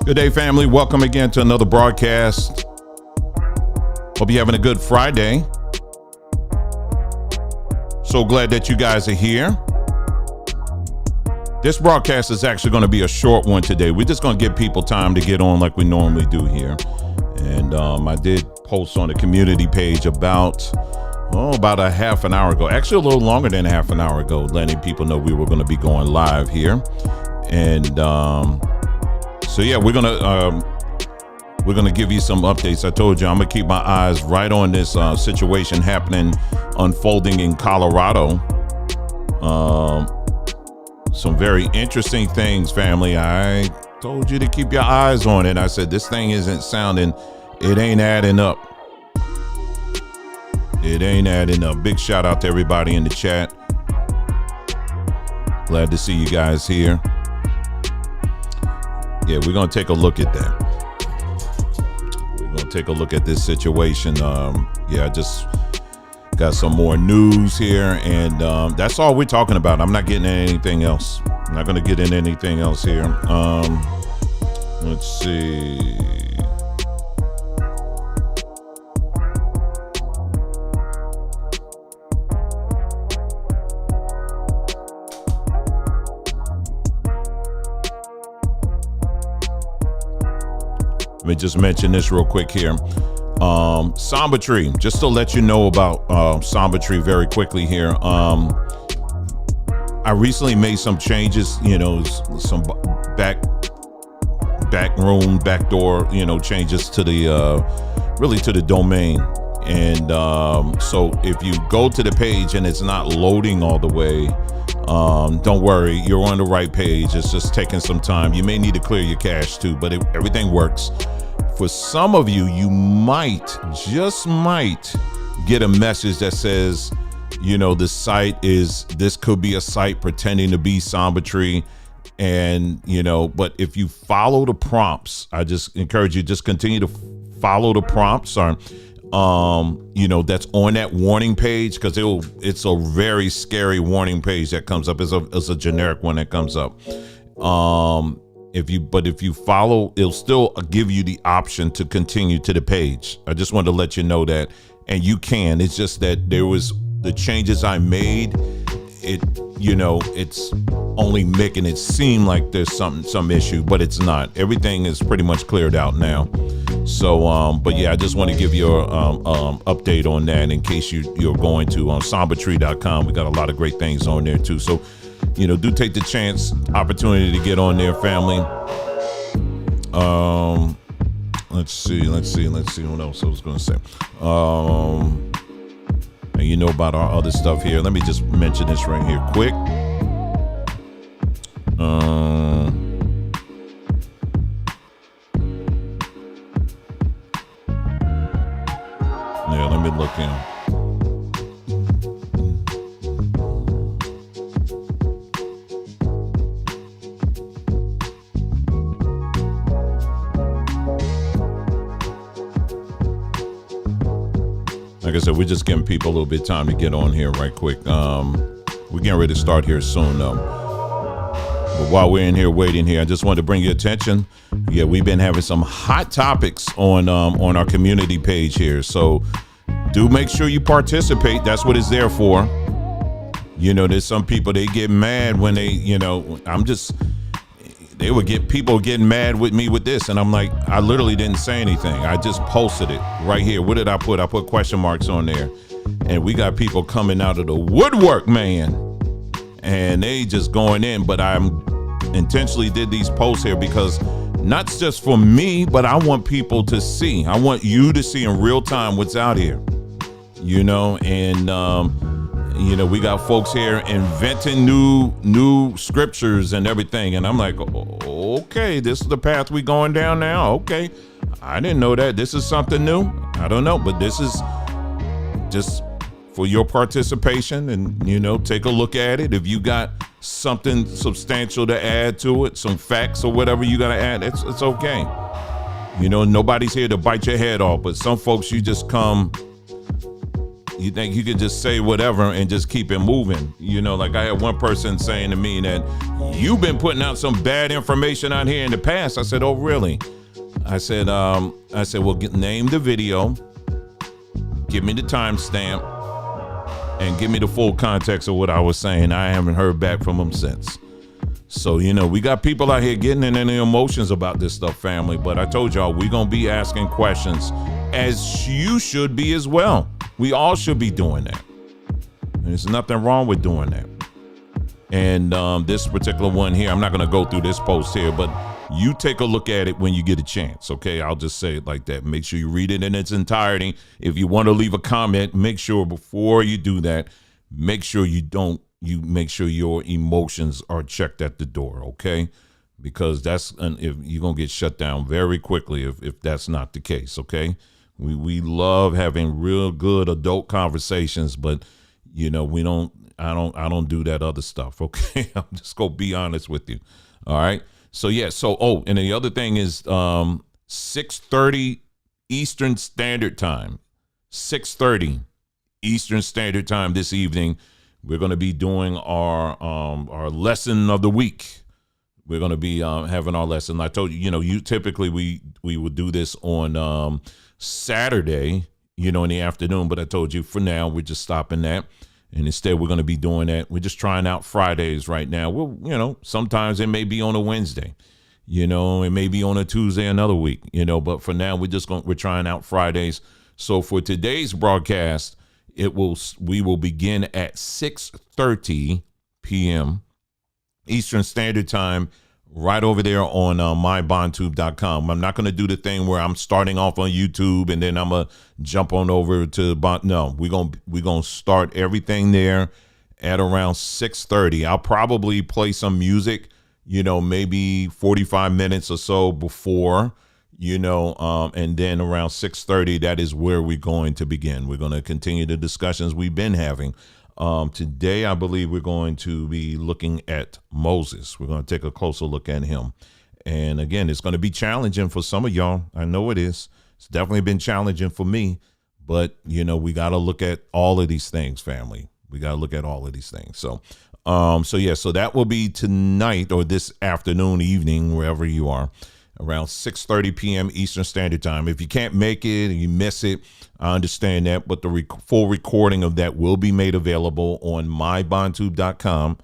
Good day, family. Welcome again to another broadcast. Hope you're having a good Friday. So glad that you guys are here. This broadcast is actually going to be a short one today. We're just going to give people time to get on like we normally do here. And I did post on the community page about a half an hour ago. Actually, a little longer than a half an hour ago, letting people know we were going to be going live here. And so yeah, we're gonna give you some updates. I told you I'm gonna keep my eyes right on this situation unfolding in Colorado. Some very interesting things, family. I told you to keep your eyes on it. I said this thing isn't sounding, it ain't adding up. It ain't adding up. Big shout out to everybody in the chat. Glad to see you guys here. Yeah, we're going to take a look at that. We're going to take a look at this situation. Yeah, I just got some more news here, and that's all we're talking about. I'm not getting anything else. I'm not going to get in anything else here. Let's see. Let me just mention this real quick here. Samba Tree, just to let you know about Samba Tree very quickly here. I recently made some changes, some back door, changes to the domain. And so if you go to the page and it's not loading all the way, don't worry, you're on the right page. It's just taking some time. You may need to clear your cache too, but everything works. For some of you, you just might get a message that says, this could be a site pretending to be Samba Tree. And, but if you follow the prompts, I just encourage you, just continue to follow the prompts that's on that warning page, because it's a very scary warning page that comes up. It's a generic one that comes up. If you follow, it'll still give you the option to continue to the page. I just wanted to let you know that, and you can. It's just that there was the changes I made. It's only making it seem like there's some issue, but it's not. Everything is pretty much cleared out now. So, but yeah, I just want to give you a update on that in case you're going to sambatree.com. We got a lot of great things on there too. So, do take the opportunity to get on there, family. Let's see what else I was going to say. And you know about our other stuff here. Let me just mention this right here quick. Yeah, let me look in. Like I said, we're just giving people a little bit of time to get on here right quick. We're getting ready to start here soon, though. But while we're in here waiting here, I just wanted to bring your attention. Yeah, we've been having some hot topics on our community page here. So do make sure you participate. That's what it's there for. There's some people, they get mad when they would get people getting mad with me with this, and I'm like, I literally didn't say anything. I just posted it right here. What did I put? I put question marks on there, and we got people coming out of the woodwork, man, and they just going in. But I'm intentionally did these posts here because not just for me, but I want people to see. I want you to see in real time what's out here, and we got folks here inventing new scriptures and everything. And I'm like, okay, this is the path we going down now. Okay. I didn't know that. This is something new. I don't know, but this is just for your participation, and, take a look at it. If you got something substantial to add to it, some facts or whatever you got to add, it's okay. Nobody's here to bite your head off, but some folks, you just come You think you could just say whatever and just keep it moving? You know, like I had one person saying to me that you've been putting out some bad information out here in the past. I said, oh, really? I said, well, name the video, give me the timestamp, and give me the full context of what I was saying. I haven't heard back from them since. So, you know, we got people out here getting in their emotions about this stuff, family. But I told y'all, we're going to be asking questions, as you should be as well. We all should be doing that. There's nothing wrong with doing that. And this particular one here, I'm not going to go through this post here, but you take a look at it when you get a chance, okay? I'll just say it like that. Make sure you read it in its entirety. If you want to leave a comment, make sure before you do that, make sure you make sure your emotions are checked at the door, okay? Because if you're going to get shut down very quickly if that's not the case, okay? We love having real good adult conversations, but you know, I don't do that other stuff, okay? I'm just going to be honest with you. All right? So yeah, and the other thing is 6:30 Eastern Standard Time. 6:30 Eastern Standard Time this evening. We're going to be doing our lesson of the week. We're going to be having our lesson. I told you, you know, typically we would do this on Saturday, you know, in the afternoon. But I told you for now we're just stopping that, and instead we're going to be doing that. We're just trying out Fridays right now. Well, you know, sometimes it may be on a Wednesday, you know, it may be on a Tuesday another week, you know. But for now we're trying out Fridays. So for today's broadcast, we will begin at 6:30 p.m. Eastern Standard Time, right over there on mybondtube.com. I'm not going to do the thing where I'm starting off on YouTube and then I'm going to jump on over to Bond. No, we're going to start everything there at around 6:30. I'll probably play some music, you know, maybe 45 minutes or so before, you know, and then around 6:30, that is where we're going to begin. We're going to continue the discussions we've been having. Today, I believe we're going to be looking at Moses. We're going to take a closer look at him. And again, it's going to be challenging for some of y'all. I know it is. It's definitely been challenging for me. But, you know, we got to look at all of these things, family. We got to look at all of these things. So that will be tonight or this afternoon, evening, wherever you are, around 6:30 p.m. Eastern Standard Time. If you can't make it and you miss it, I understand that, but the full recording of that will be made available on mybondtube.com,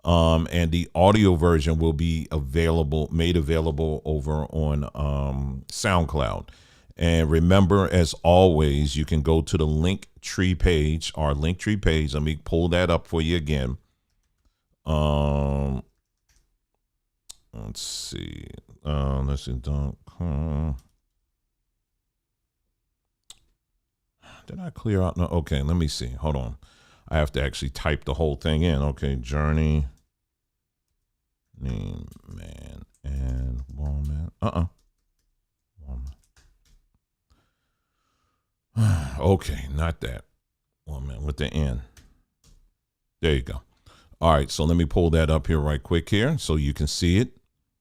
and the audio version will be made available over on SoundCloud. And remember, as always, you can go to the Linktree page, our Linktree page. Let me pull that up for you again. Let's see. Let's see. Did I clear out? No. Okay, let me see. Hold on. I have to actually type the whole thing in. Okay, journey, name, man, and woman. Woman. Okay, not that. Woman with the N. There you go. All right, so let me pull that up here right quick here so you can see it.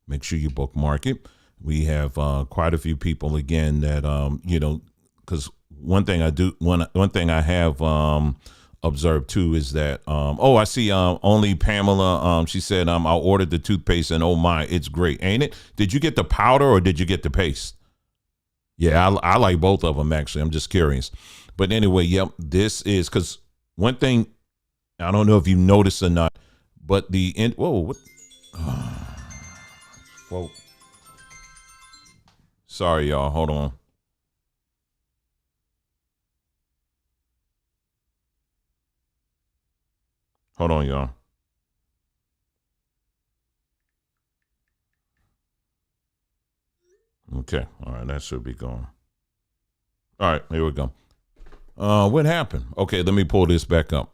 Make sure you bookmark it. We have quite a few people again that you know, because one thing I have observed too is that I see only Pamela. She said I ordered the toothpaste and oh my, it's great, ain't it? Did you get the powder or did you get the paste? Yeah, I like both of them actually. I'm just curious, but anyway, yep. This is because one thing I don't know if you noticed or not, but whoa. Sorry, y'all. Hold on. Hold on, y'all. Okay. All right. That should be going. All right. Here we go. What happened? Okay. Let me pull this back up.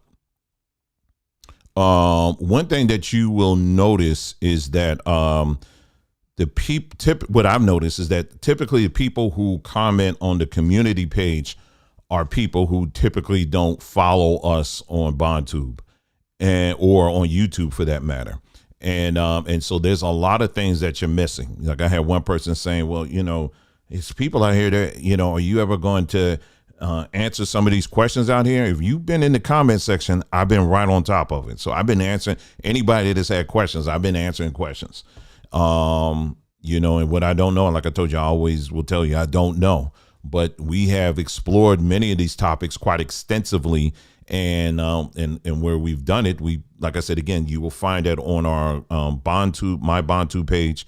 One thing that you will notice is that what I've noticed is that typically the people who comment on the community page are people who typically don't follow us on BondTube or on YouTube for that matter. And so there's a lot of things that you're missing. Like I had one person saying, well, you know, it's people out here that, you know, are you ever going to answer some of these questions out here. If you've been in the comment section, I've been right on top of it. So I've been answering anybody that's had questions. I've been answering questions. And what I don't know, and like I told you, I always will tell you I don't know. But we have explored many of these topics quite extensively, and where we've done it, like I said again, you will find that on our BondTube, my BondTube page.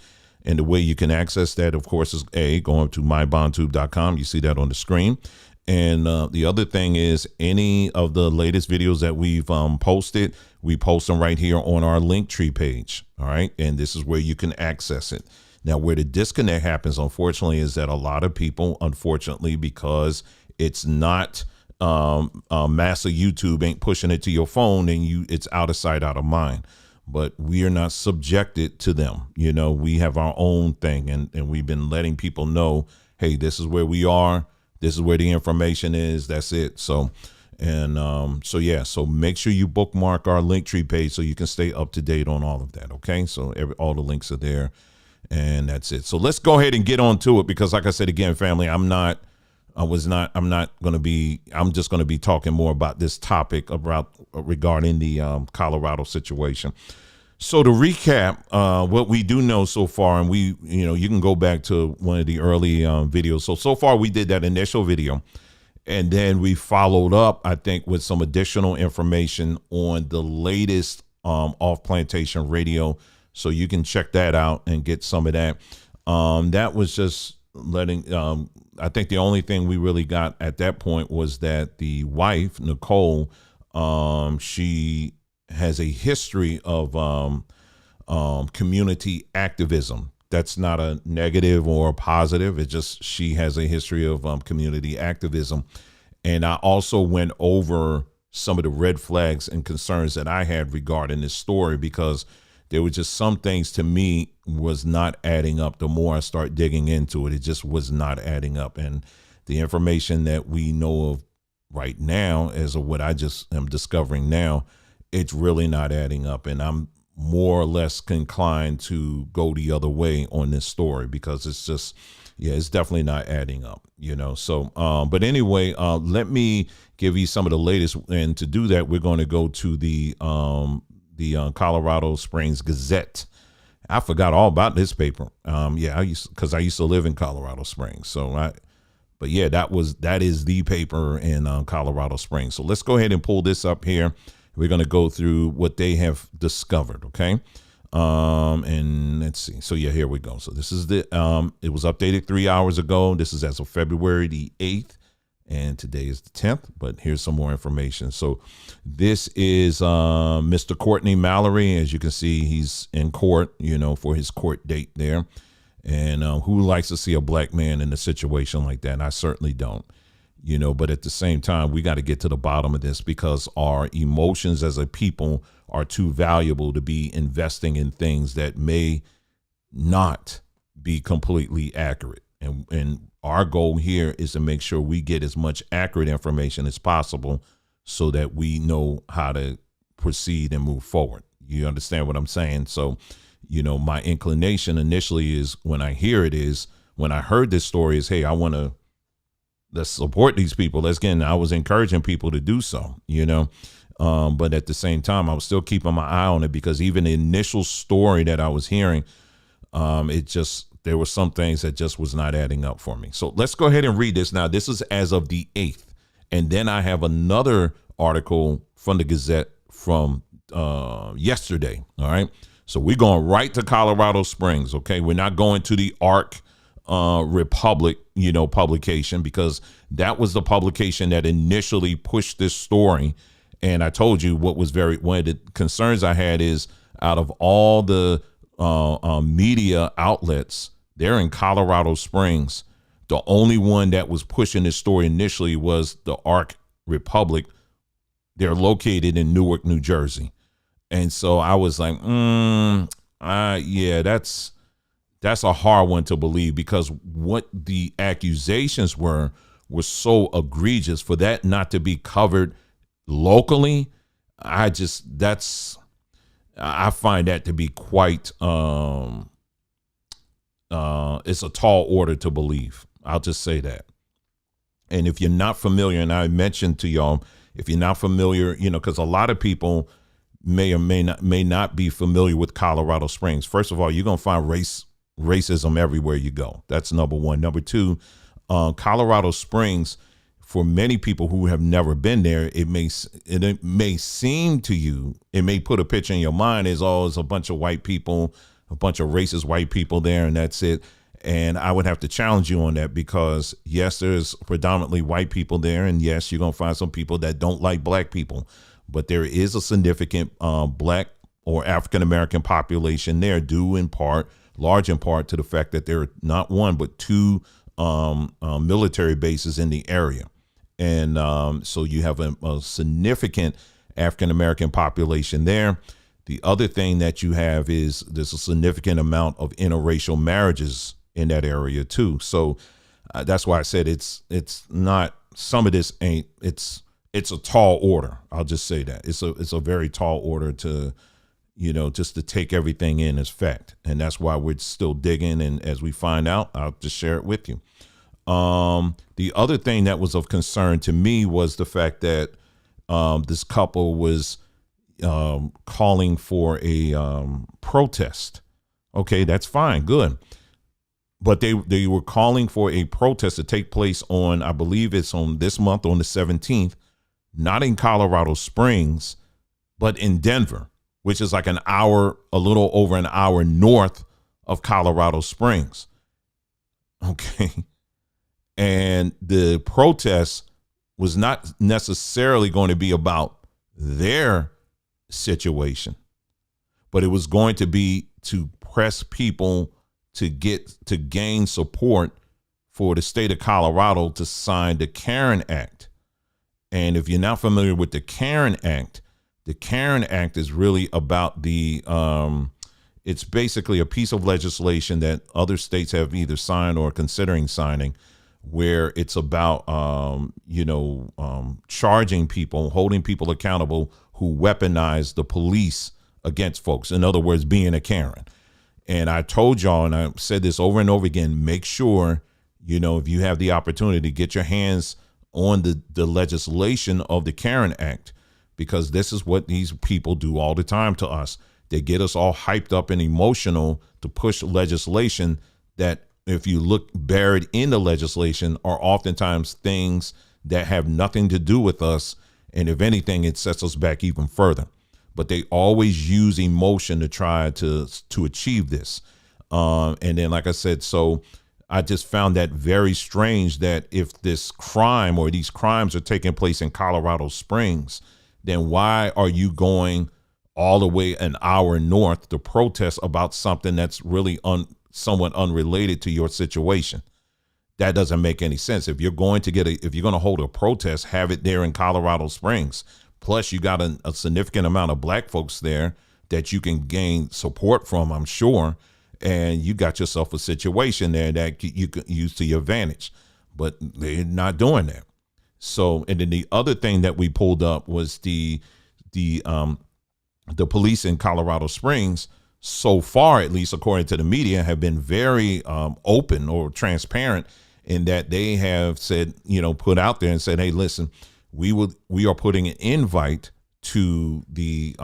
And the way you can access that, of course, is going to mybondtube.com. You see that on the screen. And the other thing is any of the latest videos that we've posted, we post them right here on our Linktree page. All right. And this is where you can access it. Now, where the disconnect happens, unfortunately, is that a lot of people, unfortunately, because it's not massive YouTube ain't pushing it to your phone, and it's out of sight, out of mind. But we are not subjected to them. We have our own thing, and we've been letting people know, hey, this is where we are. This is where the information is. That's it. So make sure you bookmark our Linktree page so you can stay up to date on all of that. Okay. So all the links are there, and that's it. So let's go ahead and get on to it, because like I said, again, family, I'm just going to be talking more about this topic regarding the Colorado situation. So to recap, what we do know so far, and you can go back to one of the early videos. So far we did that initial video, and then we followed up, I think, with some additional information on the latest Off Plantation Radio. So you can check that out and get some of that. That was just letting, I think the only thing we really got at that point was that the wife, Nicole, she has a history of community activism. That's not a negative or a positive. It's just she has a history of community activism. And I also went over some of the red flags and concerns that I had regarding this story, because there were just some things to me was not adding up. The more I start digging into it, it just was not adding up. And the information that we know of right now, as of what I just am discovering now, it's really not adding up. And I'm more or less inclined to go the other way on this story, because it's just, it's definitely not adding up, So, but anyway, let me give you some of the latest. And to do that, we're going to go to the Colorado Springs Gazette. I forgot all about this paper. I used to live in Colorado Springs. That is the paper in Colorado Springs. So let's go ahead and pull this up here. We're going to go through what they have discovered. Okay. And let's see. So here we go. So this is it was updated 3 hours ago. This is as of February the 8th. And today is the 10th, but here's some more information. So this is Mr. Courtney Mallory. As you can see, he's in court, for his court date there. And who likes to see a black man in a situation like that? And I certainly don't, but at the same time, we got to get to the bottom of this, because our emotions as a people are too valuable to be investing in things that may not be completely accurate. And our goal here is to make sure we get as much accurate information as possible so that we know how to proceed and move forward. You understand what I'm saying? So, my inclination initially is when I heard this story is, hey, let's support these people. I was encouraging people to do so, but at the same time, I was still keeping my eye on it, because even the initial story that I was hearing, there were some things that just was not adding up for me. So let's go ahead and read this. Now, this is as of the 8th. And then I have another article from the Gazette from yesterday. All right. So we're going right to Colorado Springs. Okay. We're not going to the ARC Republic, publication, because that was the publication that initially pushed this story. And I told you one of the concerns I had is, out of all the media outlets, they're in Colorado Springs. The only one that was pushing this story initially was the ARC Republic. They're located in Newark, New Jersey. And so I was like, that's a hard one to believe, because what the accusations were so egregious for that not to be covered locally. I find that to be quite, it's a tall order to believe. I'll just say that. And if you're not familiar, and I mentioned to y'all, if you're not familiar, because a lot of people may or may not be familiar with Colorado Springs. First of all, you're gonna find racism everywhere you go. That's number one. Number two, Colorado Springs, for many people who have never been there, it may seem to you, it may put a picture in your mind as it's a bunch of white people, a bunch of racist white people there, and that's it. And I would have to challenge you on that, because yes, there's predominantly white people there, and yes, you're gonna find some people that don't like black people, but there is a significant black or African American population there, large in part to the fact that there are not one but two military bases in the area. And so you have a significant African American population there. The other thing that you have is there's a significant amount of interracial marriages in that area too. So that's why I said it's not, some of this ain't, it's a tall order. I'll just say that it's a very tall order to, just to take everything in as fact. And that's why we're still digging. And as we find out, I'll just share it with you. The other thing that was of concern to me was the fact that this couple was calling for a protest. Okay, that's fine, good. But they were calling for a protest to take place on, I believe it's on this month, on the 17th, not in Colorado Springs, but in Denver, which is like a little over an hour north of Colorado Springs. Okay. And the protest was not necessarily going to be about their situation, but it was going to be to press people to gain support for the state of Colorado to sign the Karen Act. And if you're not familiar with the Karen Act is really about it's basically a piece of legislation that other states have either signed or considering signing, where it's about, charging people, holding people accountable who weaponize the police against folks. In other words, being a Karen. And I told y'all, and I said this over and over again, make sure, if you have the opportunity, get your hands on the legislation of the Karen Act, because this is what these people do all the time to us. They get us all hyped up and emotional to push legislation that, if you look buried in the legislation, are oftentimes things that have nothing to do with us. And if anything, it sets us back even further. But they always use emotion to try to achieve this. And then, like I said, so I just found that very strange that if this crime or these crimes are taking place in Colorado Springs, then why are you going all the way an hour north to protest about something that's really somewhat unrelated to your situation? That doesn't make any sense. If you're going to hold a protest, have it there in Colorado Springs. Plus, you got a significant amount of black folks there that you can gain support from, I'm sure. And you got yourself a situation there that you can use to your advantage. But they're not doing that. So, and then the other thing that we pulled up was the police in Colorado Springs, so far, at least according to the media, have been very open or transparent in that they have said, put out there and said, hey, listen, we are putting an invite to the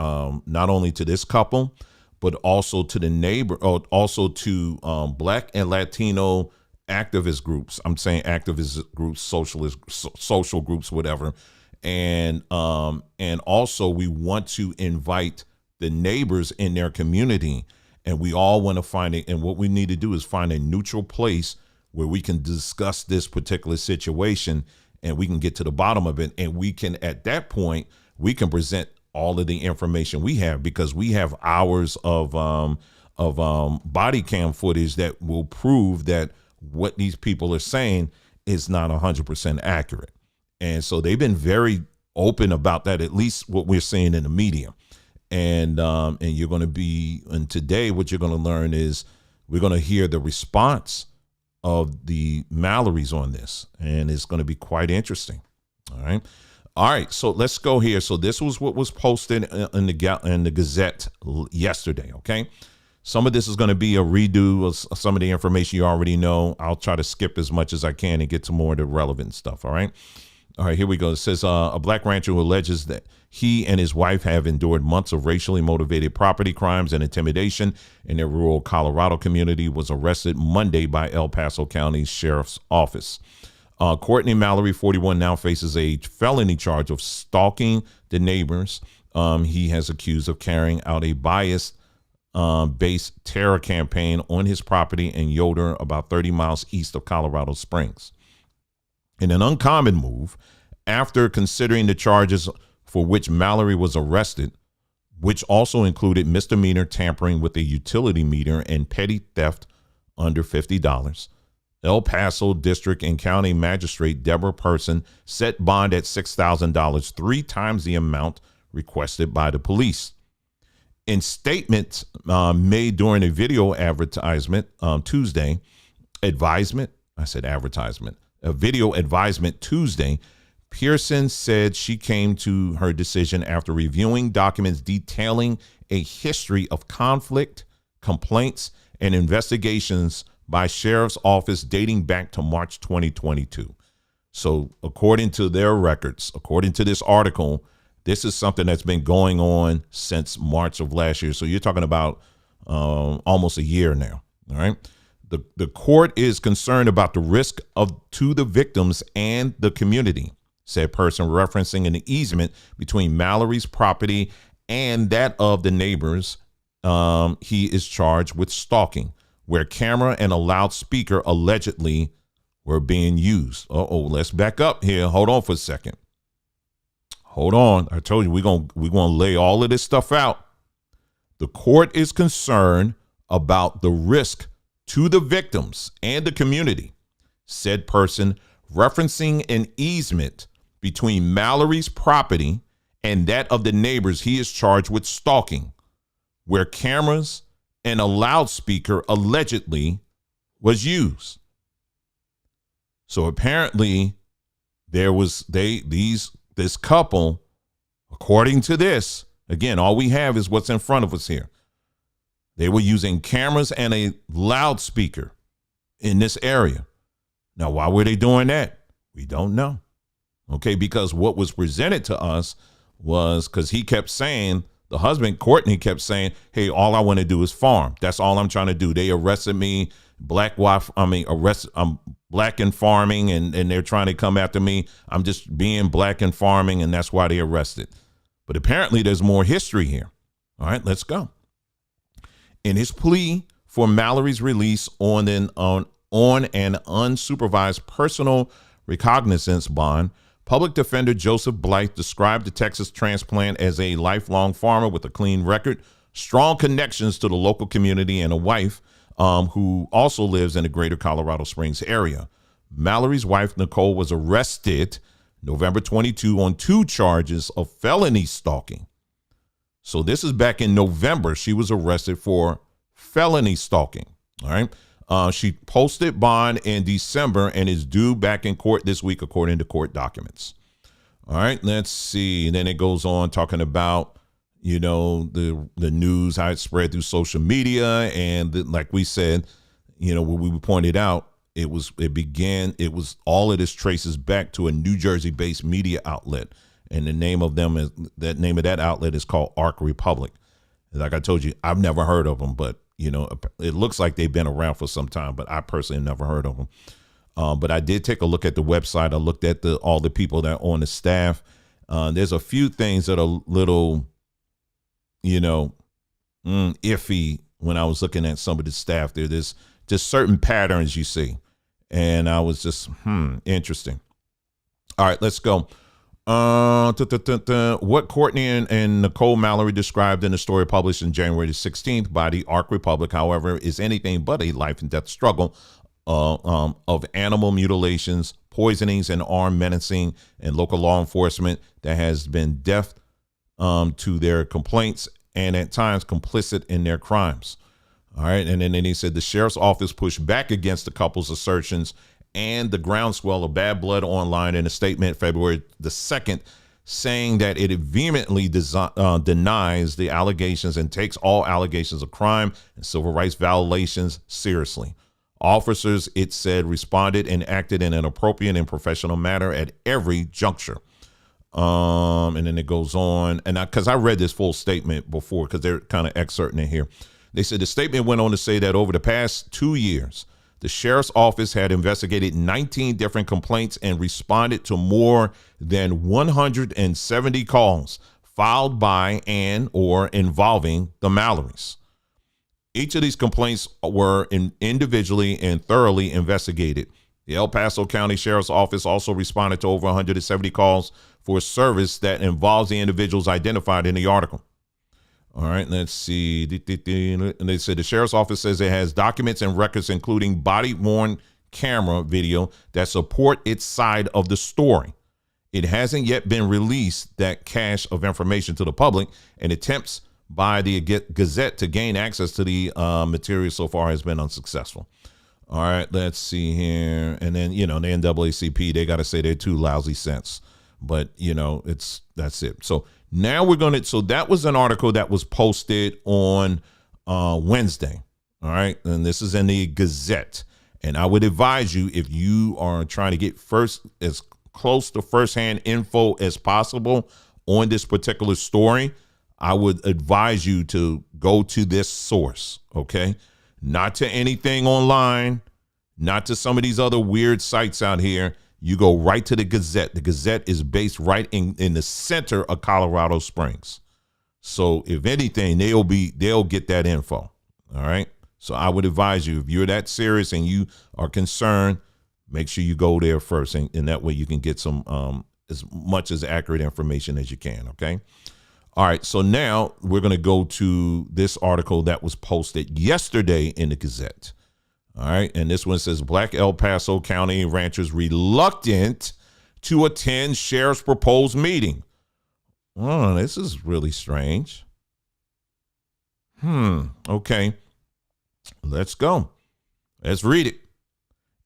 not only to this couple, but also to the neighbor, also to Black and Latino activist groups. I'm saying activist groups, social groups, whatever. And also we want to invite the neighbors in their community, and we all want to find it. And what we need to do is find a neutral place where we can discuss this particular situation and we can get to the bottom of it. And we can, at that point, we can present all of the information we have, because we have hours of body cam footage that will prove that what these people are saying is not 100% accurate. And so they've been very open about that, at least what we're seeing in the media. And you're going to be, and today what you're going to learn is we're going to hear the response of the Mallorys on this, and it's going to be quite interesting. All right. So let's go here. So this was what was posted in the Gazette yesterday. Okay. Some of this is going to be a redo of some of the information you already know. I'll try to skip as much as I can and get to more of the relevant stuff. All right. All right, here we go. It says a black rancher who alleges that he and his wife have endured months of racially motivated property crimes and intimidation in their rural Colorado community was arrested Monday by El Paso County Sheriff's Office. Courtney Mallory, 41, now faces a felony charge of stalking the neighbors. He has accused of carrying out a bias-based terror campaign on his property in Yoder, about 30 miles east of Colorado Springs. In an uncommon move, after considering the charges for which Mallory was arrested, which also included misdemeanor tampering with a utility meter and petty theft under $50, El Paso District and County Magistrate Deborah Person set bond at $6,000, 3 times the amount requested by the police. In statements made during a video advertisement Tuesday, a video advisement Tuesday, Pearson said she came to her decision after reviewing documents detailing a history of conflict, complaints, and investigations by Sheriff's Office dating back to March 2022. So according to their records, according to this article, this is something that's been going on since March of last year. So you're talking about almost a year now. All right. The court is concerned about the risk to the victims and the community, said Person, referencing an easement between Mallory's property and that of the neighbors. He is charged with stalking, where camera and a loudspeaker allegedly were being used. Let's back up here. Hold on for a second. Hold on. I told you we're gonna lay all of this stuff out. The court is concerned about the risk to the victims and the community, said Person, referencing an easement between Mallory's property and that of the neighbors he is charged with stalking, where cameras and a loudspeaker allegedly was used. So apparently this couple, according to this, again, all we have is what's in front of us here. They were using cameras and a loudspeaker in this area. Now, why were they doing that? We don't know. Okay, because what was presented to us was because he kept saying, the husband, Courtney, kept saying, hey, all I want to do is farm. That's all I'm trying to do. They arrested me, I'm black and farming, and they're trying to come after me. I'm just being black and farming, and that's why they arrested. But apparently there's more history here. All right, let's go. In his plea for Mallory's release on an unsupervised personal recognizance bond, Public Defender Joseph Blythe described the Texas transplant as a lifelong farmer with a clean record, strong connections to the local community, and a wife who also lives in the greater Colorado Springs area. Mallory's wife, Nicole, was arrested November 22 on 2 charges of felony stalking. So this is back in November. She was arrested for felony stalking. All right. She posted bond in December and is due back in court this week, according to court documents. All right. Let's see. And then it goes on talking about, the news, how it spread through social media. And like we said, when we pointed out, all of this traces back to a New Jersey based media outlet. And the name of that outlet is called Arc Republic. Like I told you, I've never heard of them, but it looks like they've been around for some time, but I personally never heard of them. But I did take a look at the website. I looked at all the people that are on the staff. There's a few things that are a little, iffy when I was looking at some of the staff there. There's just certain patterns you see. And I was just, interesting. All right, let's go. What Courtney and Nicole Mallory described in the story published in January the 16th by the Arc Republic, however, is anything but a life and death struggle of animal mutilations, poisonings, and armed menacing and local law enforcement that has been deaf to their complaints and at times complicit in their crimes. All right. And then he said the sheriff's office pushed back against the couple's assertions and the groundswell of bad blood online in a statement February the 2nd saying that it vehemently denies the allegations and takes all allegations of crime and civil rights violations seriously. Officers, it said, responded and acted in an appropriate and professional manner at every juncture. And then it goes on, and because I read this full statement before, because they're kind of excerpting it here. They said the statement went on to say that over the past 2 years, the sheriff's office had investigated 19 different complaints and responded to more than 170 calls filed by and or involving the Mallorys. Each of these complaints were individually and thoroughly investigated. The El Paso County Sheriff's Office also responded to over 170 calls for service that involves the individuals identified in the article. All right, let's see. And they said the sheriff's office says it has documents and records, including body-worn camera video, that support its side of the story. It hasn't yet been released, that cache of information, to the public, and attempts by the Gazette to gain access to the material so far has been unsuccessful. All right, let's see here. And then, the NAACP, they got to say they're 2 lousy cents. But, that's it. So now so that was an article that was posted on Wednesday. All right. And this is in the Gazette. And I would advise you, if you are trying to get as close to firsthand info as possible on this particular story, I would advise you to go to this source. OK, not to anything online, not to some of these other weird sites out here. You go right to the Gazette. The Gazette is based right in the center of Colorado Springs. So if anything, they'll get that info. All right. So I would advise you, if you're that serious and you are concerned, make sure you go there first. And that way you can get some as much as accurate information as you can. OK. All right. So now we're going to go to this article that was posted yesterday in the Gazette. All right. And this one says Black El Paso County ranchers reluctant to attend sheriff's proposed meeting. Oh, this is really strange. Okay. Let's go. Let's read it.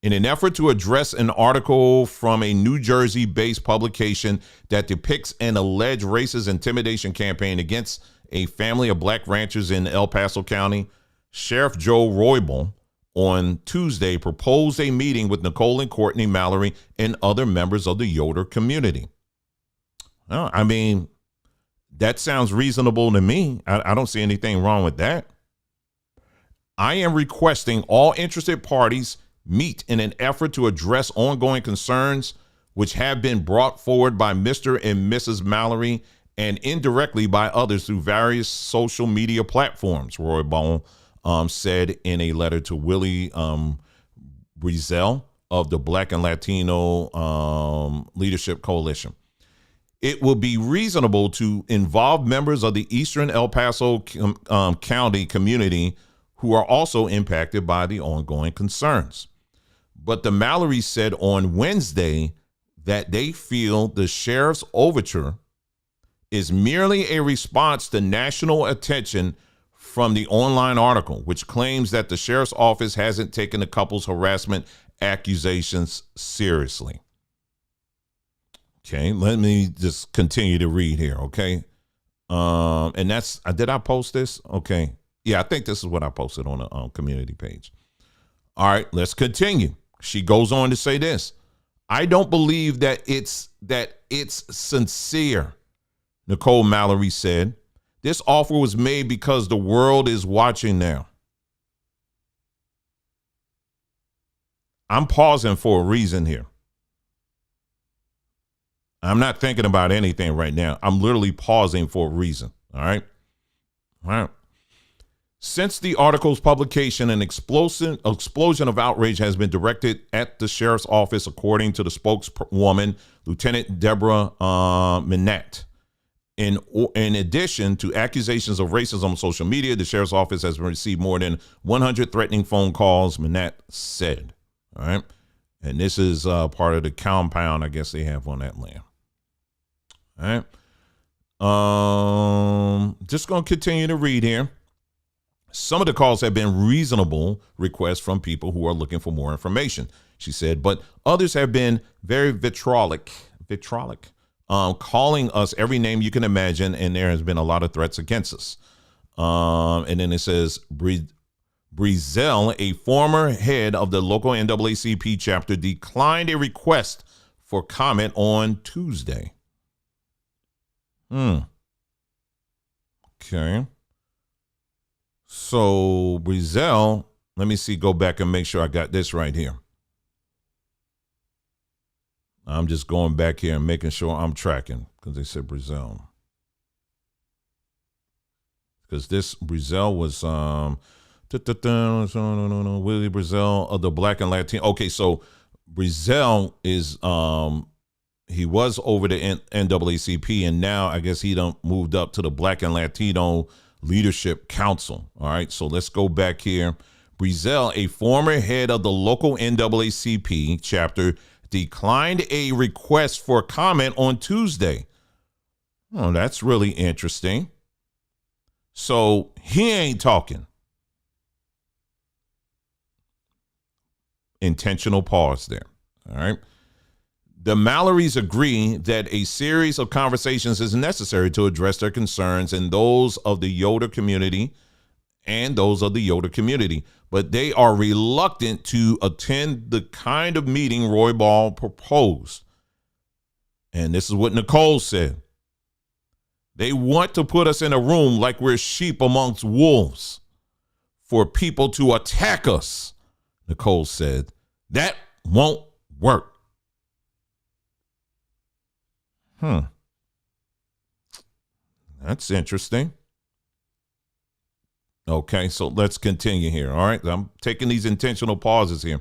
In an effort to address an article from a New Jersey-based publication that depicts an alleged racist intimidation campaign against a family of black ranchers in El Paso County, Sheriff Joe Roybal on Tuesday proposed a meeting with Nicole and Courtney Mallory and other members of the Yoder community. I mean, that sounds reasonable to me. I don't see anything wrong with that. I am requesting all interested parties meet in an effort to address ongoing concerns which have been brought forward by Mr. and Mrs. Mallory and indirectly by others through various social media platforms, Roybal said in a letter to Willie Brizel of the Black and Latino Leadership Coalition. It will be reasonable to involve members of the Eastern El Paso County community who are also impacted by the ongoing concerns. But the Mallory said on Wednesday that they feel the sheriff's overture is merely a response to national attention from the online article, which claims that the sheriff's office hasn't taken the couple's harassment accusations seriously. Okay, let me just continue to read here, okay? And that's, did I post this? Okay. Yeah, I think this is what I posted on the community page. All right, let's continue. She goes on to say this. I don't believe that it's sincere, Nicole Mallory said. This offer was made because the world is watching now. I'm pausing for a reason here. I'm not thinking about anything right now. I'm literally pausing for a reason. All right. All right. Since the article's publication, an explosion of outrage has been directed at the sheriff's office, according to the spokeswoman, Lieutenant Deborah Minette. In addition to accusations of racism on social media, the sheriff's office has received more than 100 threatening phone calls, Minette said. All right. And this is part of the compound, I guess, they have on that land. All right. Just going to continue to read here. Some of the calls have been reasonable requests from people who are looking for more information, she said, but others have been very vitriolic, calling us every name you can imagine, and there has been a lot of threats against us. And then it says, Brezel, a former head of the local NAACP chapter, declined a request for comment on Tuesday. Okay. So Brezel, let me see, go back and make sure I got this right here. I'm just going back here and making sure I'm tracking, because they said Brezel. Because this Brezel was Willie Brezel of the Black and Latino. Okay, so Brezel is he was over the NAACP, and now I guess he done moved up to the Black and Latino Leadership Council. All right, so let's go back here. Brezel, a former head of the local NAACP chapter, declined a request for comment on Tuesday. Oh, that's really interesting. So he ain't talking. Intentional pause there. All right. The Mallorys agree that a series of conversations is necessary to address their concerns and those of the Yoder community, but they are reluctant to attend the kind of meeting Roy Ball proposed. And this is what Nicole said. They want to put us in a room like we're sheep amongst wolves for people to attack us, Nicole said. That won't work. That's interesting. Okay, so let's continue here. All right, I'm taking these intentional pauses here.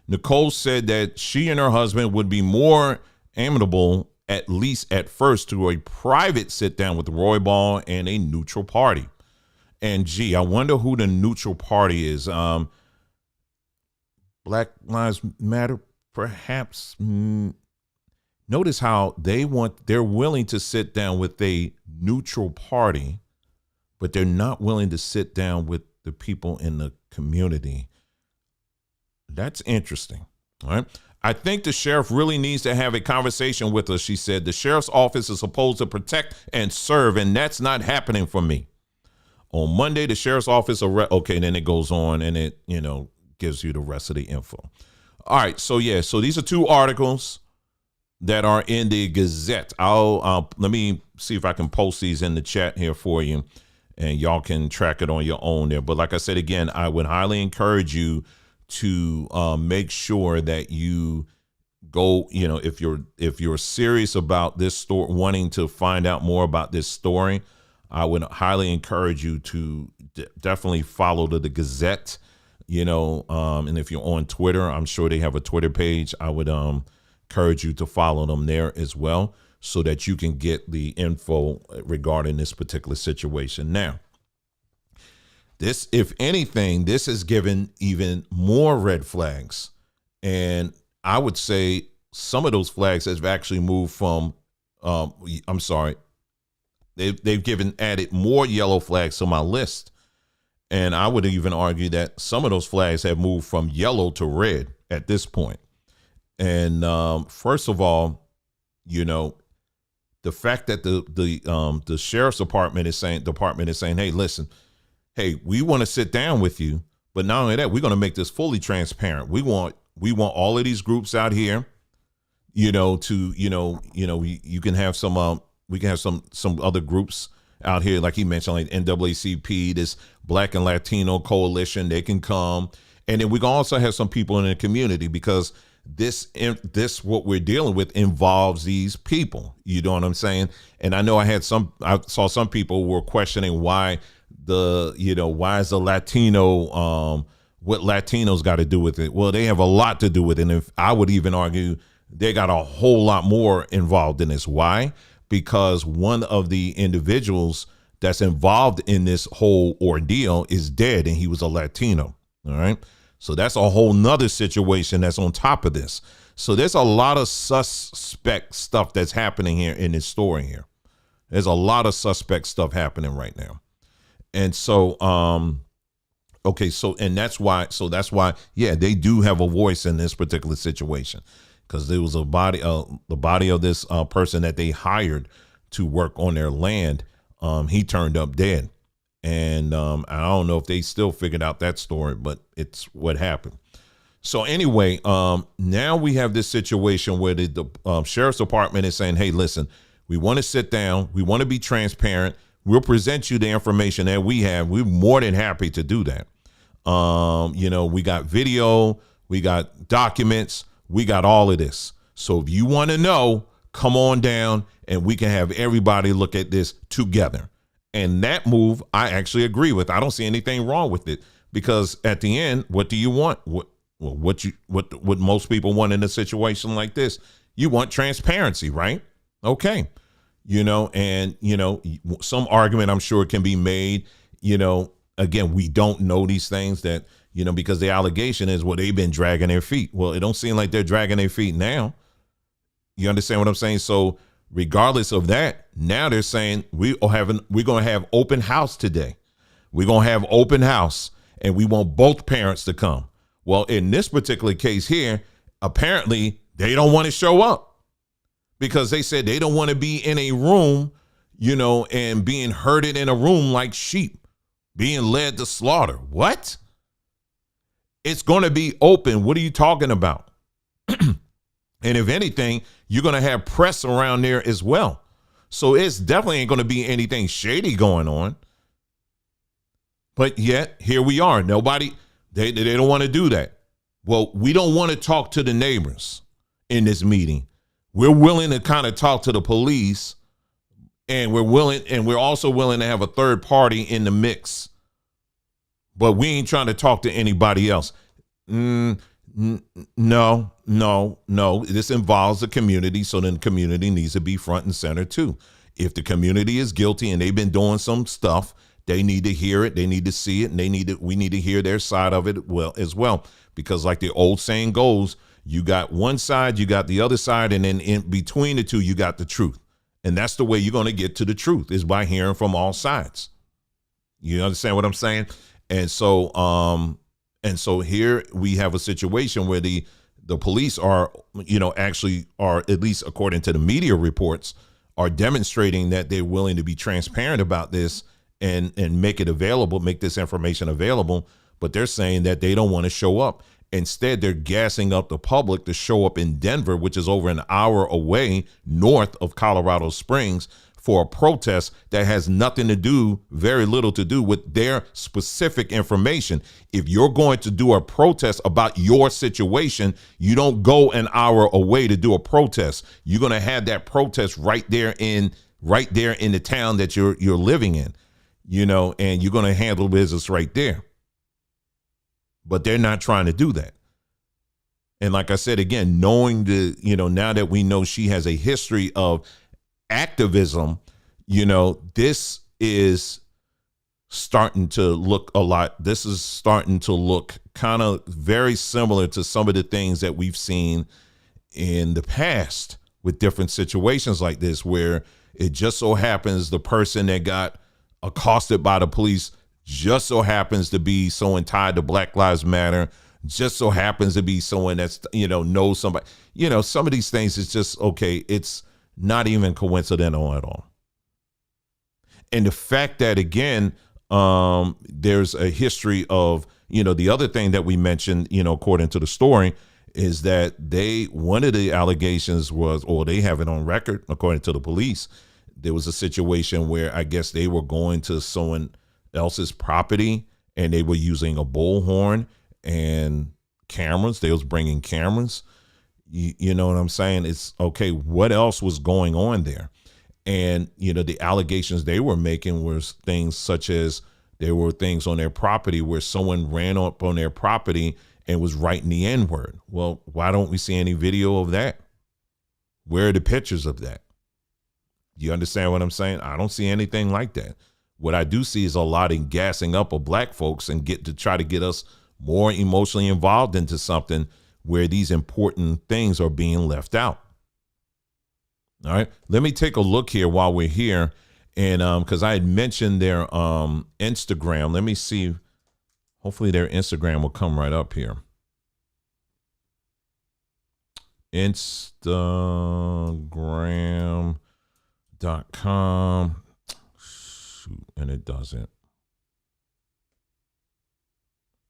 Nicole said that she and her husband would be more amenable, at least at first, to a private sit down with Roy Ball and a neutral party. And gee, I wonder who the neutral party is. Black Lives Matter, perhaps. Notice how they're willing to sit down with a neutral party, but they're not willing to sit down with the people in the community. That's interesting. All right. I think the sheriff really needs to have a conversation with us, she said. The sheriff's office is supposed to protect and serve, and that's not happening for me. On Monday, the sheriff's office, okay, then it goes on and it, gives you the rest of the info. All right. So these are two articles that are in the Gazette. Let me see if I can post these in the chat here for you, and y'all can track it on your own there. But like I said, again, I would highly encourage you to make sure that you go, if you're serious about this story, wanting to find out more about this story, I would highly encourage you to definitely follow the Gazette, and if you're on Twitter, I'm sure they have a Twitter page. I would encourage you to follow them there as well, so that you can get the info regarding this particular situation. Now, this, if anything, this has given even more red flags. And I would say some of those flags have actually moved from, they've added more yellow flags to my list. And I would even argue that some of those flags have moved from yellow to red at this point. And first of all, the fact that the sheriff's department is saying, hey, listen, hey, we want to sit down with you, but not only that, we're going to make this fully transparent. We want all of these groups out here, you can have some, we can have some other groups out here, like he mentioned, like NAACP, this Black and Latino coalition, they can come. And then we can also have some people in the community, because this what we're dealing with involves these people. You know what I'm saying? And I know I saw some people were questioning why why is the Latino, what Latinos got to do with it? Well, they have a lot to do with it. And if I would even argue they got a whole lot more involved in this. Why? Because one of the individuals that's involved in this whole ordeal is dead, and he was a Latino. All right. So that's a whole nother situation that's on top of this. So there's a lot of suspect stuff that's happening here in this story here. There's a lot of suspect stuff happening right now. And so, that's why, yeah, they do have a voice in this particular situation. because there was the body of this person that they hired to work on their land. He turned up dead. And I don't know if they still figured out that story, but it's what happened. So anyway, now we have this situation where the sheriff's department is saying, hey, listen, we want to sit down. We want to be transparent. We'll present you the information that we have. We're more than happy to do that. We got video, we got documents, we got all of this. So if you want to know, come on down and we can have everybody look at this together. And that move, I actually agree with. I don't see anything wrong with it, because at the end, what do you want? What most people want in a situation like this? You want transparency, right? Okay. Some argument I'm sure can be made, again, we don't know these things that, because the allegation is, well, they've been dragging their feet. Well, it don't seem like they're dragging their feet now. You understand what I'm saying? So regardless of that, now they're saying we're going to have open house today. We're going to have open house and we want both parents to come. Well, in this particular case here, apparently they don't want to show up because they said they don't want to be in a room, and being herded in a room like sheep, being led to slaughter. What? It's going to be open. What are you talking about? And if anything, you're going to have press around there as well. So it's definitely ain't going to be anything shady going on. But yet, here we are. Nobody, they don't want to do that. Well, we don't want to talk to the neighbors in this meeting. We're willing to kind of talk to the police, and we're also willing to have a third party in the mix. But we ain't trying to talk to anybody else. No. This involves the community, so then the community needs to be front and center too. If the community is guilty and they've been doing some stuff, they need to hear it, they need to see it, and we need to hear their side of it as well. Because like the old saying goes, you got one side, you got the other side, and then in between the two, you got the truth. And that's the way you're going to get to the truth, is by hearing from all sides. You understand what I'm saying? And so here we have a situation where the police are, actually are, at least according to the media reports, are demonstrating that they're willing to be transparent about this and make this information available. But they're saying that they don't want to show up. Instead, they're gassing up the public to show up in Denver, which is over an hour away north of Colorado Springs, for a protest that has very little to do with their specific information. If you're going to do a protest about your situation, you don't go an hour away to do a protest. You're going to have that protest right there in the town that you're living in, and you're going to handle business right there. But they're not trying to do that. And like I said, again, knowing now that we know she has a history of activism, this is starting to look this is starting to look kind of very similar to some of the things that we've seen in the past with different situations like this, where it just so happens the person that got accosted by the police just so happens to be someone tied to Black Lives Matter, just so happens to be someone that's, knows somebody. Some of these things is just, okay, it's not even coincidental at all. And the fact that, again, there's a history of, the other thing that we mentioned, according to the story, is that one of the allegations was, or they have it on record, according to the police, there was a situation where I guess they were going to someone else's property and they were using a bullhorn and cameras. They was bringing cameras. You know what I'm saying? It's okay. What else was going on there? And, the allegations they were making was things such as there were things on their property where someone ran up on their property and was writing the N-word. Well, why don't we see any video of that? Where are the pictures of that? You understand what I'm saying? I don't see anything like that. What I do see is a lot in gassing up of black folks and try to get us more emotionally involved into something where these important things are being left out. All right, let me take a look here while we're here. And because I had mentioned their Instagram. Let me see. Hopefully their Instagram will come right up here. Instagram.com. Shoot, and it doesn't.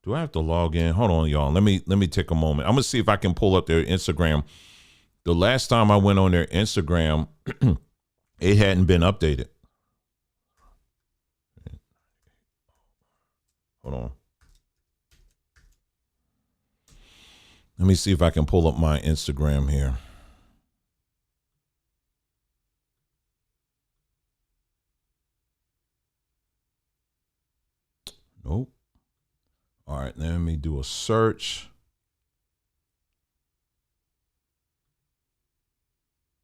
Do I have to log in? Hold on, y'all. Let me take a moment. I'm gonna see if I can pull up their Instagram. The last time I went on their Instagram, it hadn't been updated. Hold on. Let me see if I can pull up my Instagram here. Nope. All right, let me do a search.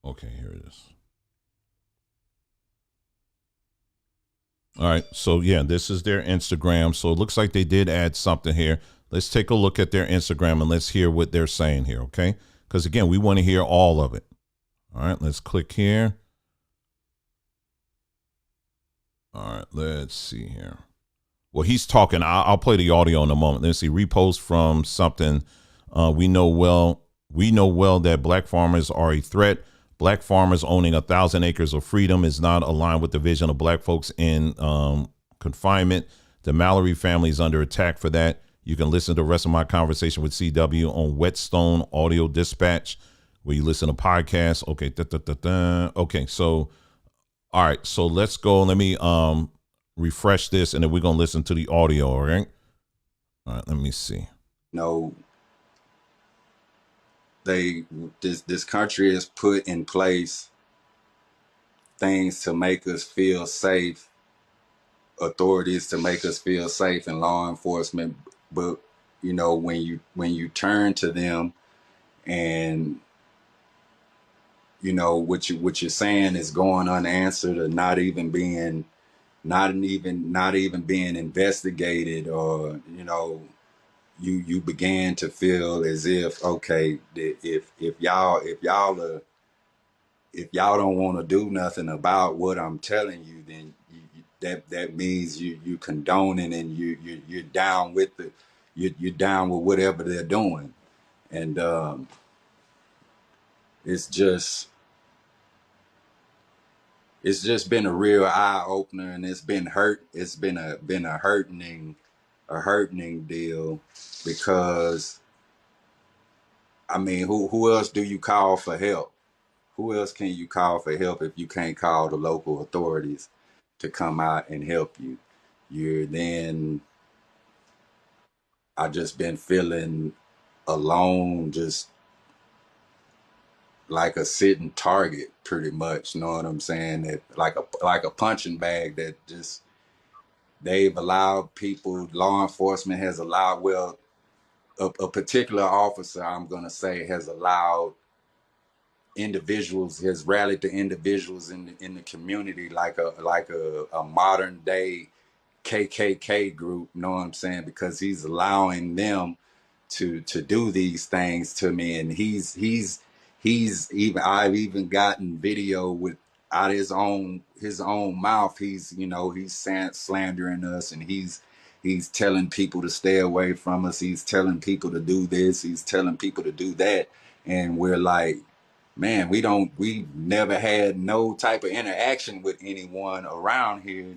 Okay, here it is. All right, so yeah, this is their Instagram. So it looks like they did add something here. Let's take a look at their Instagram and let's hear what they're saying here, okay? Because again, we want to hear all of it. All right, let's click here. All right, let's see here. Well, he's talking. I'll play the audio in a moment. Let's see. Repost from something. We know well that black farmers are a threat. Black farmers owning 1,000 acres of freedom is not aligned with the vision of black folks in confinement. The Mallory family is under attack for that. You can listen to the rest of my conversation with CW on Whetstone Audio Dispatch, where you listen to podcasts. Okay. Okay. So, all right. So let's go. Let me refresh this, and then we're gonna listen to the audio. All right. Let me see. No, this country has put in place things to make us feel safe, authorities to make us feel safe, and law enforcement. But when you turn to them, and what you're saying is going unanswered, or not even being investigated, or you began to feel as if, okay, if y'all don't want to do nothing about what I'm telling you, then that means you condoning, and you're down with you're down with whatever they're doing. And it's just been a real eye opener, and it's been a hurting deal, because I mean, who else do you call for help? Who else can you call for help if you can't call the local authorities to come out and help you? I just been feeling alone, just like a sitting target, pretty much. You know what I'm saying? That like a punching bag that just they've allowed people. Law enforcement has allowed. Well, a particular officer, I'm gonna say, has allowed individuals, has rallied the individuals in the community like a modern day KKK group. You know what I'm saying? Because he's allowing them to do these things to me, and he's even, I've even gotten video with out his own mouth. He's slandering us, and he's telling people to stay away from us. He's telling people to do this. He's telling people to do that, and we're like, man, we never had no type of interaction with anyone around here.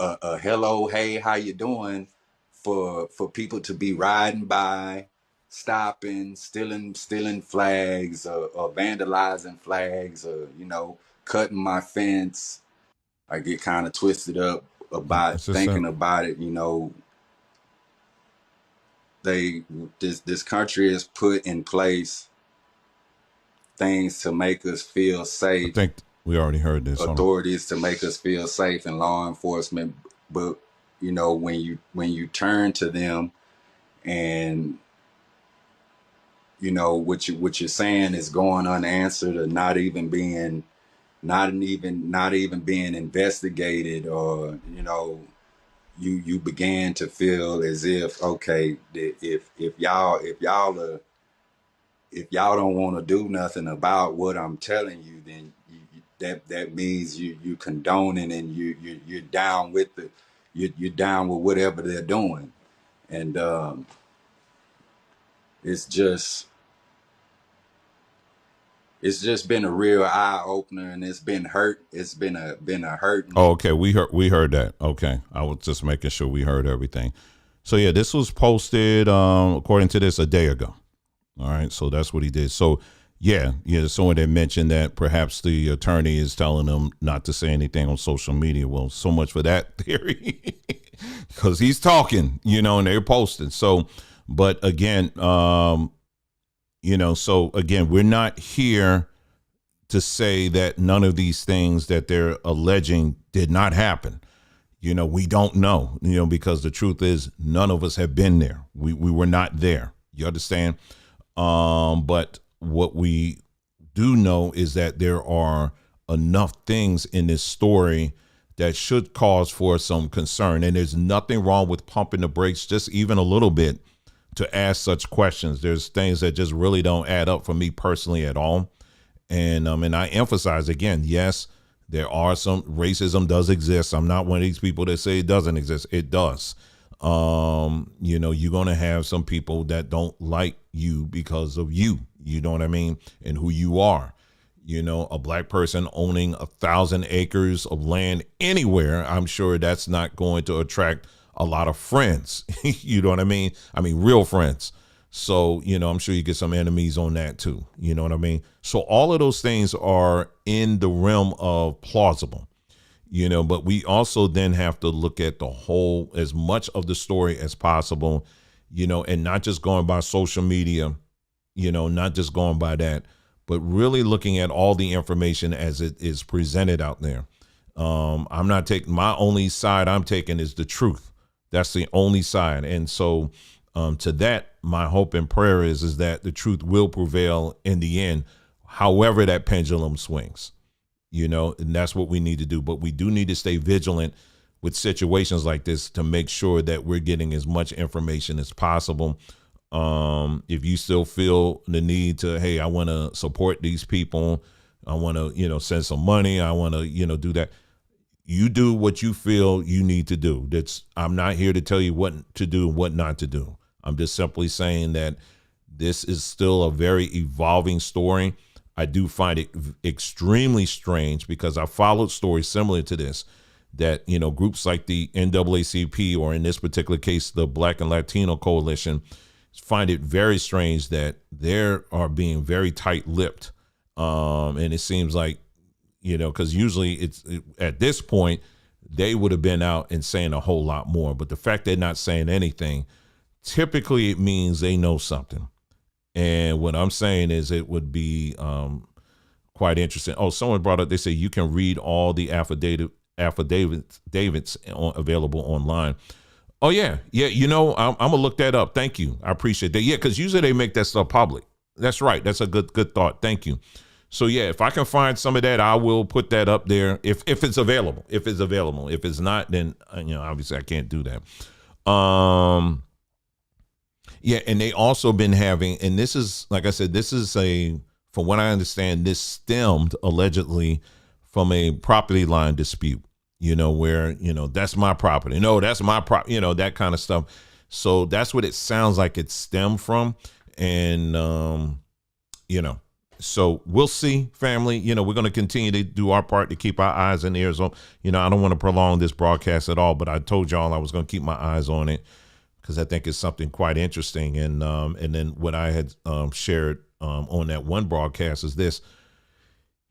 Hello, hey, how you doing? For people to be riding by, stopping, stealing flags, or vandalizing flags, or cutting my fence. I get kind of twisted up about It's just thinking about it. This country has put in place things to make us feel I safe, think we already heard this. authorities to make us feel safe, and law enforcement. But when you turn to them, and what you're saying is going unanswered, or not even being investigated, or you began to feel as if, okay, if y'all don't want to do nothing about what I'm telling you, then that means you condoning, and you're down with you're down with whatever they're doing. And it's just it's just been a real eye opener, and it's been hurt. It's been a hurting. Oh, okay. We heard that. Okay. I was just making sure we heard everything. So yeah, this was posted according to this a day ago. All right. So that's what he did. So yeah, someone that mentioned that perhaps the attorney is telling them not to say anything on social media. Well, so much for that theory. Because he's talking, and they're posting. So, but again, so again, we're not here to say that none of these things that they're alleging did not happen. We don't know, because the truth is none of us have been there. We were not there. You understand? But what we do know is that there are enough things in this story that should cause for some concern. And there's nothing wrong with pumping the brakes just even a little bit to ask such questions. There's things that just really don't add up for me personally at all. And I emphasize again, yes, there are some racism does exist. I'm not one of these people that say it doesn't exist. It does. You're going to have some people that don't like you because of you, you know what I mean? And who you are. A black person owning 1,000 acres of land anywhere, I'm sure that's not going to attract a lot of friends. You know what I mean? I mean, real friends. So, I'm sure you get some enemies on that too. You know what I mean? So all of those things are in the realm of plausible, but we also then have to look at the whole, as much of the story as possible, and not just going by social media, not just going by that, but really looking at all the information as it is presented out there. I'm not taking, my only side I'm taking is the truth. That's the only side. And so to that, my hope and prayer is that the truth will prevail in the end, however that pendulum swings, and that's what we need to do. But we do need to stay vigilant with situations like this to make sure that we're getting as much information as possible. If you still feel the need to, hey, I want to support these people, I want to, send some money, I want to, do that. You do what you feel you need to do. I'm not here to tell you what to do and what not to do. I'm just simply saying that this is still a very evolving story. I do find it extremely strange because I followed stories similar to this, that, groups like the NAACP, or in this particular case, the Black and Latino Coalition, find it very strange that they are being very tight-lipped. And it seems like, because usually at this point, they would have been out and saying a whole lot more. But the fact they're not saying anything, typically it means they know something. And what I'm saying is it would be quite interesting. Oh, someone brought up, they say you can read all the affidavits available online. Oh, yeah. Yeah, I'm going to look that up. Thank you. I appreciate that. Yeah, because usually they make that stuff public. That's right. That's a good thought. Thank you. So, yeah, if I can find some of that, I will put that up there if it's available. If it's available. If it's not, then, obviously I can't do that. Yeah, and they also been having, and this is, like I said, this is from what I understand, this stemmed allegedly from a property line dispute, where, that's my property. No, that's my property, that kind of stuff. So that's what it sounds like it stemmed from. And, so we'll see, family. We're going to continue to do our part to keep our eyes and ears on. I don't want to prolong this broadcast at all, but I told y'all I was going to keep my eyes on it because I think it's something quite interesting. And then what I had shared on that one broadcast is this.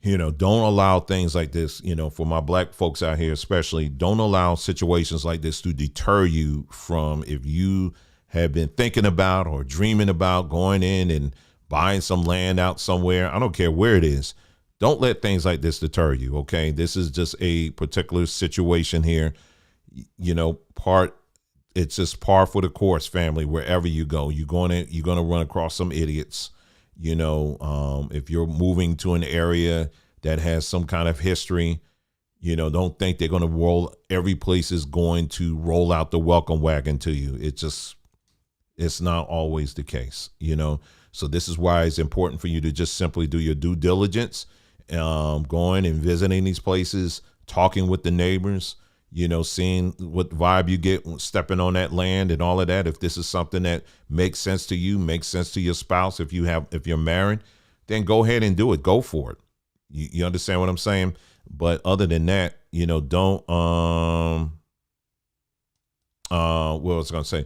Don't allow things like this, for my black folks out here, especially, don't allow situations like this to deter you from, if you have been thinking about or dreaming about going in and buying some land out somewhere. I don't care where it is. Don't let things like this deter you. Okay. This is just a particular situation here. It's just par for the course, family. Wherever you go, you're going to run across some idiots. If you're moving to an area that has some kind of history, don't think they're going to every place is going to roll out the welcome wagon to you. It's not always the case, So this is why it's important for you to just simply do your due diligence, going and visiting these places, talking with the neighbors, seeing what vibe you get stepping on that land and all of that. If this is something that makes sense to you, makes sense to your spouse, if you're married, then go ahead and do it. Go for it. You understand what I'm saying? But other than that, don't what was I gonna say?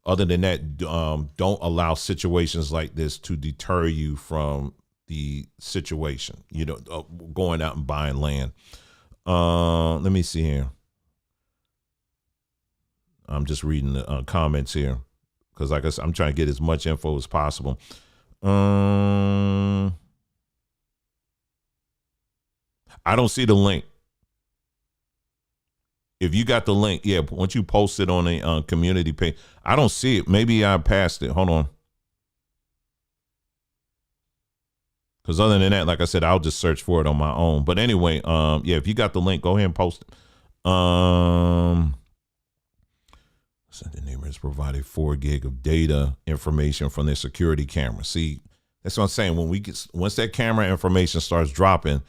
Other than that, don't allow situations like this to deter you from the situation. Going out and buying land. Let me see here. I'm just reading the comments here because, like I said, I'm trying to get as much info as possible. I don't see the link. If you got the link, yeah, once you post it on a community page, I don't see it. Maybe I passed it. Hold on. Because other than that, like I said, I'll just search for it on my own. But anyway, yeah, if you got the link, go ahead and post it. The neighbors provided 4 gig of data information from their security camera. See, that's what I'm saying. Once that camera information starts dropping,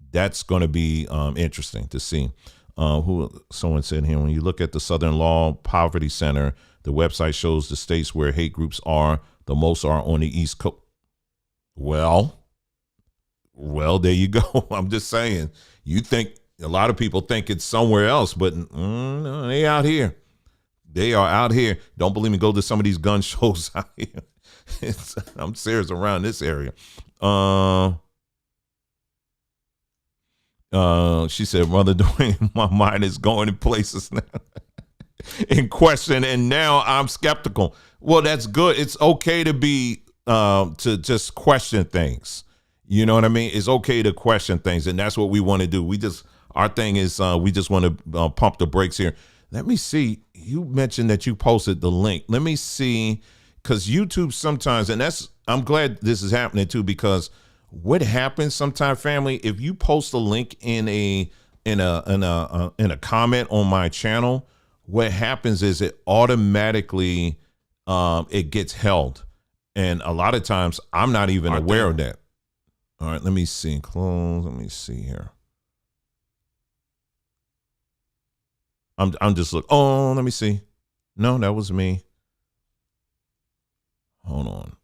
that's going to be interesting to see. Someone said here, when you look at the Southern Law Poverty Center, the website shows the states where hate groups are. The most are on the East Coast. Well, there you go. I'm just saying. You think a lot of people think it's somewhere else, but no, they out here. They are out here. Don't believe me? Go to some of these gun shows out here. I'm serious, around this area. She said, Mother Dwayne, my mind is going in places now in question, and now I'm skeptical. Well, that's good. It's okay to be to just question things. You know what I mean? It's okay to question things, and that's what we want to do. Our thing is we just want to pump the brakes here. Let me see. You mentioned that you posted the link. Let me see, because YouTube sometimes, and I'm glad this is happening too, because what happens sometimes, family, if you post a link in a comment on my channel, what happens is it automatically it gets held, and a lot of times I'm not even aware of that. All right, let me see. Close. Let me see here. I'm just looking. Oh, let me see. No, that was me. Hold on.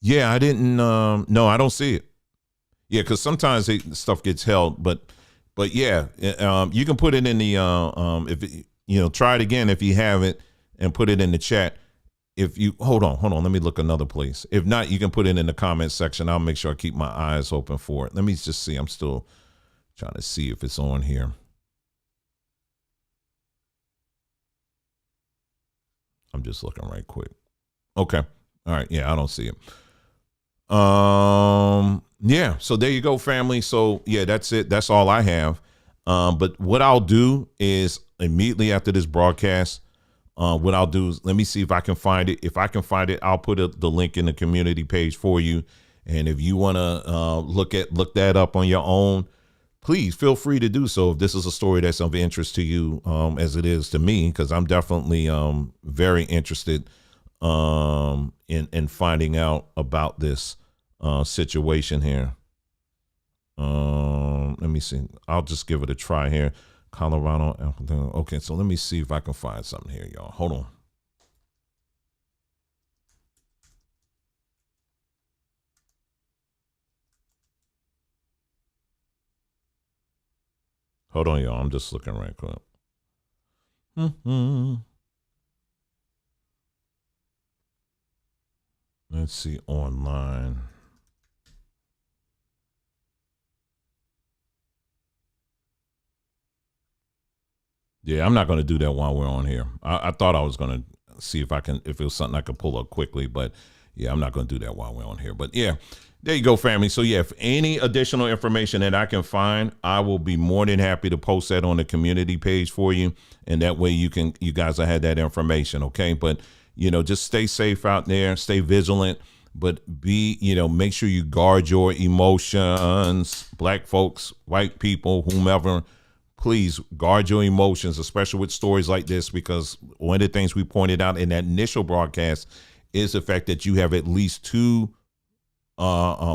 Yeah, I didn't. No, I don't see it. Yeah, because sometimes stuff gets held, but yeah, you can put it in the if try it again if you haven't, and put it in the chat. If you hold on, let me look another place. If not, you can put it in the comment section. I'll make sure I keep my eyes open for it. Let me just see. I'm still trying to see if it's on here. I'm just looking right quick. Okay. All right. Yeah, I don't see it. Yeah. So there you go, family. So yeah, that's it. That's all I have. But what I'll do is immediately after this broadcast, what I'll do is let me see if I can find it. If I can find it, I'll put the link in the community page for you. And if you want to look that up on your own, please feel free to do so. If this is a story that's of interest to you, as it is to me, because I'm definitely very interested in finding out about this situation here. Let me see. I'll just give it a try here. Colorado. Okay, so let me see if I can find something here, y'all. Hold on. Hold on, y'all. I'm just looking right quick. Let's see online. Yeah, I'm not going to do that while we're on here. I thought I was going to see if it was something I could pull up quickly, but yeah, I'm not going to do that while we're on here. But yeah, there you go, family. So yeah, if any additional information that I can find, I will be more than happy to post that on the community page for you. And that way you guys will have that information. Okay. But just stay safe out there, stay vigilant, but make sure you guard your emotions. Black folks, white people, whomever, please guard your emotions, especially with stories like this, because one of the things we pointed out in that initial broadcast is the fact that you have at least 2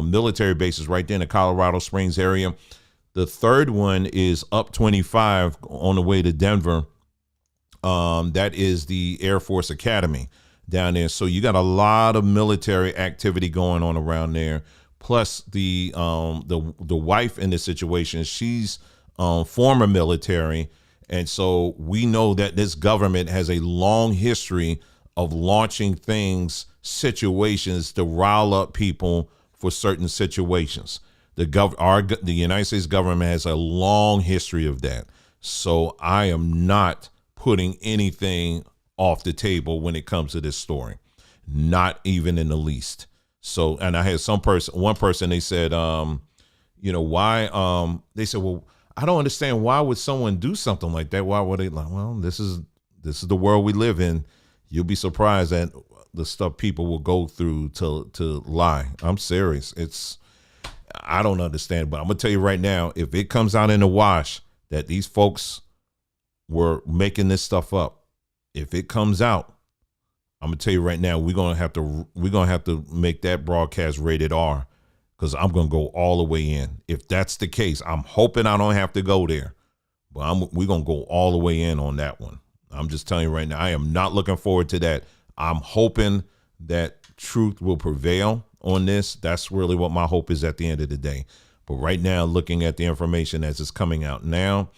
military bases right there in the Colorado Springs area. The third one is up 25 on the way to Denver. That is the Air Force Academy. down there. So you got a lot of military activity going on around there. Plus the wife in this situation, she's former military. And so we know that this government has a long history of launching situations to rile up people for certain situations. The United States government has a long history of that. So I am not putting anything off the table when it comes to this story, not even in the least. So, and I had one person, they said, why, they said, well, I don't understand. Why would someone do something like that? Why would they? Like, well, this is the world we live in. You'll be surprised at the stuff people will go through to lie. I'm serious. I don't understand, but I'm gonna tell you right now, if it comes out in the wash that these folks were making this stuff up, if it comes out, I'm gonna tell you right now, we're gonna have to make that broadcast rated R, because I'm gonna go all the way in. If that's the case, I'm hoping I don't have to go there, but we're gonna go all the way in on that one. I'm just telling you right now, I am not looking forward to that. I'm hoping that truth will prevail on this. That's really what my hope is at the end of the day. But right now, looking at the information as it's coming out now,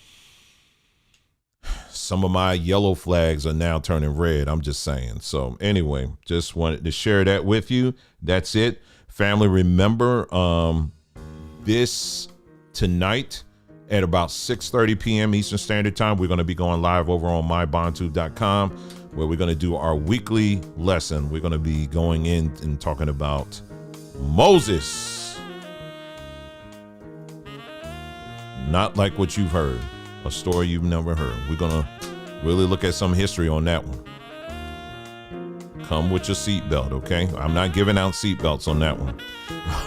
some of my yellow flags are now turning red. I'm just saying. So anyway, just wanted to share that with you. That's it. Family, remember this tonight at about 6:30 p.m. Eastern Standard Time, we're going to be going live over on mybontu.com, where we're going to do our weekly lesson. We're going to be going in and talking about Moses. Not like what you've heard, a story you've never heard. We're going to really look at some history on that one. Come with your seatbelt, okay? I'm not giving out seatbelts on that one.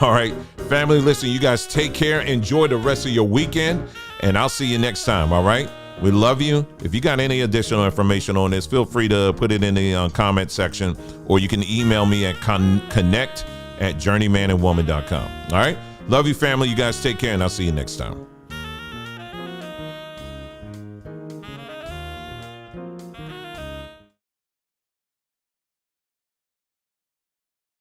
All right, family, listen, you guys take care. Enjoy the rest of your weekend, and I'll see you next time, all right? We love you. If you got any additional information on this, feel free to put it in the comment section, or you can email me at connect@journeymanandwoman.com. All right? Love you, family. You guys take care, and I'll see you next time.